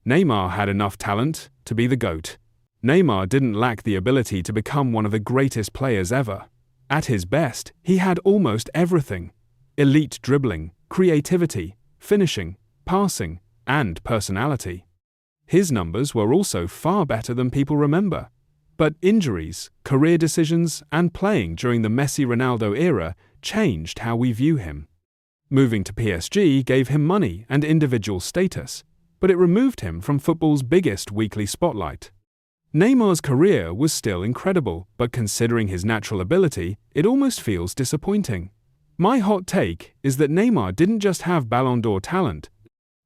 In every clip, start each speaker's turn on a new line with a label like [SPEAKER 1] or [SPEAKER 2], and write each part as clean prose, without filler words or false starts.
[SPEAKER 1] Neymar had enough talent to be the GOAT. Neymar didn't lack the ability to become one of the greatest players ever. At his best, he had almost everything: elite dribbling, creativity, finishing, passing, and personality. His numbers were also far better than people remember. But injuries, career decisions, and playing during the Messi-Ronaldo era changed how we view him. Moving to PSG gave him money and individual status, but it removed him from football's biggest weekly spotlight. Neymar's career was still incredible, but considering his natural ability, it almost feels disappointing. My hot take is that Neymar didn't just have Ballon d'Or talent,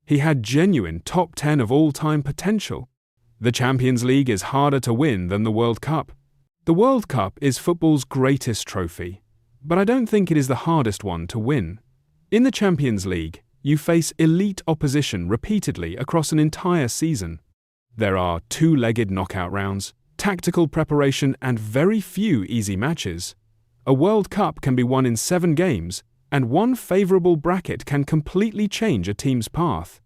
[SPEAKER 1] he had genuine top 10 of all-time potential. The Champions League is harder to win than the World Cup. The World Cup is football's greatest trophy, but I don't think it is the hardest one to win. In the Champions League, you face elite opposition repeatedly across an entire season. There are two-legged knockout rounds, tactical preparation, and very few easy matches. A World Cup can be won in 7 games, and one favorable bracket can completely change a team's path.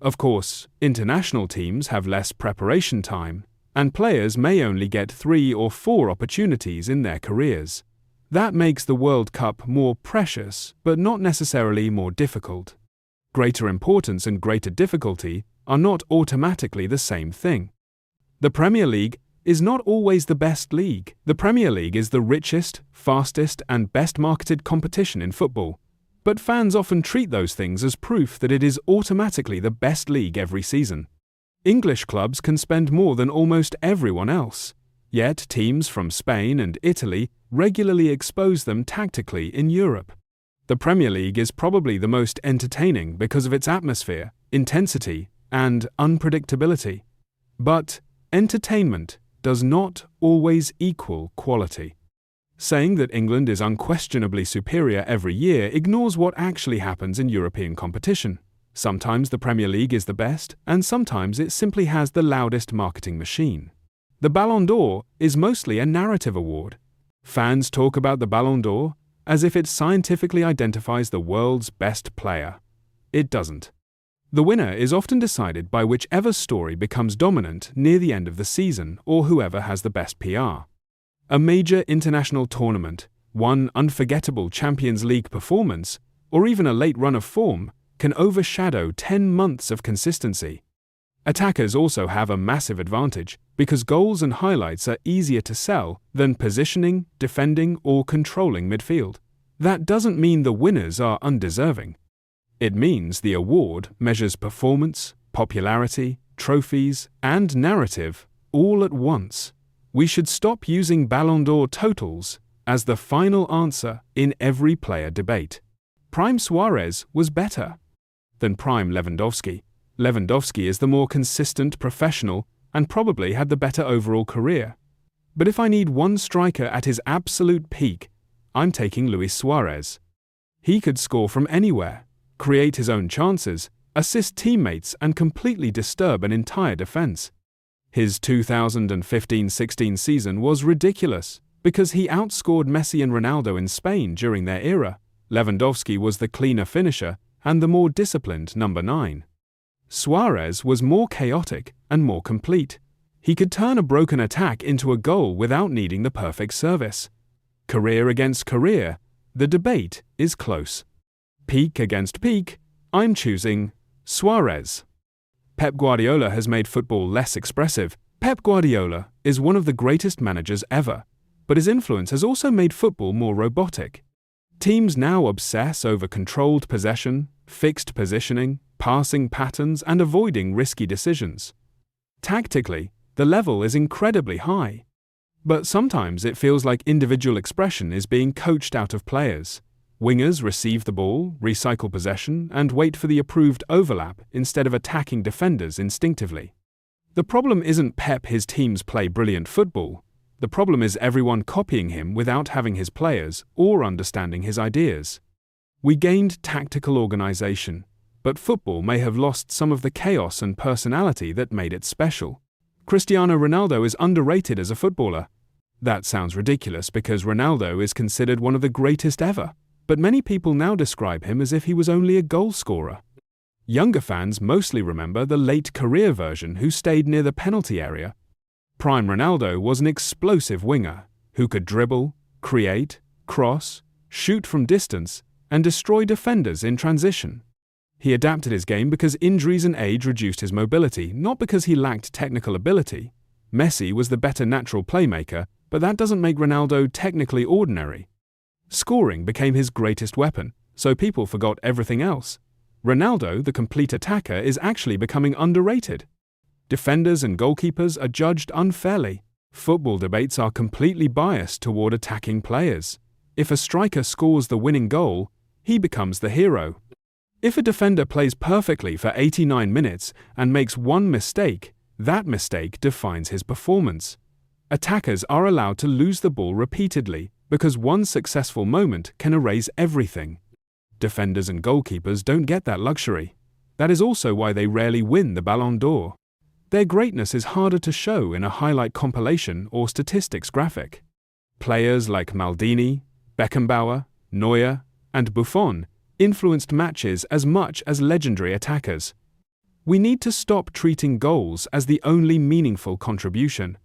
[SPEAKER 1] Of course, international teams have less preparation time, and players may only get 3 or 4 opportunities in their careers. That makes the World Cup more precious, but not necessarily more difficult. Greater importance and greater difficulty are not automatically the same thing. The Premier League is not always the best league. The Premier League is the richest, fastest, and best marketed competition in football. But fans often treat those things as proof that it is automatically the best league every season. English clubs can spend more than almost everyone else, yet teams from Spain and Italy regularly expose them tactically in Europe. The Premier League is probably the most entertaining because of its atmosphere, intensity, and unpredictability. But entertainment does not always equal quality. Saying that England is unquestionably superior every year ignores what actually happens in European competition. Sometimes the Premier League is the best, and sometimes it simply has the loudest marketing machine. The Ballon d'Or is mostly a narrative award. Fans talk about the Ballon d'Or as if it scientifically identifies the world's best player. It doesn't. The winner is often decided by whichever story becomes dominant near the end of the season or whoever has the best PR. A major international tournament, one unforgettable Champions League performance, or even a late run of form can overshadow 10 months of consistency. Attackers also have a massive advantage because goals and highlights are easier to sell than positioning, defending, or controlling midfield. That doesn't mean the winners are undeserving. It means the award measures performance, popularity, trophies, and narrative all at once. We should stop using Ballon d'Or totals as the final answer in every player debate. Prime Suarez was better than Prime Lewandowski. Lewandowski is the more consistent professional and probably had the better overall career. But if I need one striker at his absolute peak, I'm taking Luis Suarez. He could score from anywhere, create his own chances, assist teammates, and completely disturb an entire defense. His 2015-16 season was ridiculous because he outscored Messi and Ronaldo in Spain during their era. Lewandowski was the cleaner finisher and the more disciplined number 9. Suarez was more chaotic and more complete. He could turn a broken attack into a goal without needing the perfect service. Career against career, the debate is close. Peak against peak, I'm choosing Suarez. Pep Guardiola has made football less expressive. Pep Guardiola is one of the greatest managers ever, but his influence has also made football more robotic. Teams now obsess over controlled possession, fixed positioning, passing patterns, and avoiding risky decisions. Tactically, the level is incredibly high, but sometimes it feels like individual expression is being coached out of players. Wingers receive the ball, recycle possession, and wait for the approved overlap instead of attacking defenders instinctively. The problem isn't Pep his teams play brilliant football. The problem is everyone copying him without having his players or understanding his ideas. We gained tactical organization, but football may have lost some of the chaos and personality that made it special. Cristiano Ronaldo is underrated as a footballer. That sounds ridiculous because Ronaldo is considered one of the greatest ever. But many people now describe him as if he was only a goal scorer. Younger fans mostly remember the late career version who stayed near the penalty area. Prime Ronaldo was an explosive winger who could dribble, create, cross, shoot from distance, and destroy defenders in transition. He adapted his game because injuries and age reduced his mobility, not because he lacked technical ability. Messi was the better natural playmaker, but that doesn't make Ronaldo technically ordinary. Scoring became his greatest weapon, so people forgot everything else. Ronaldo, the complete attacker, is actually becoming underrated. Defenders and goalkeepers are judged unfairly. Football debates are completely biased toward attacking players. If a striker scores the winning goal, he becomes the hero. If a defender plays perfectly for 89 minutes and makes one mistake, that mistake defines his performance. Attackers are allowed to lose the ball repeatedly because one successful moment can erase everything. Defenders and goalkeepers don't get that luxury. That is also why they rarely win the Ballon d'Or. Their greatness is harder to show in a highlight compilation or statistics graphic. Players like Maldini, Beckenbauer, Neuer, and Buffon influenced matches as much as legendary attackers. We need to stop treating goals as the only meaningful contribution.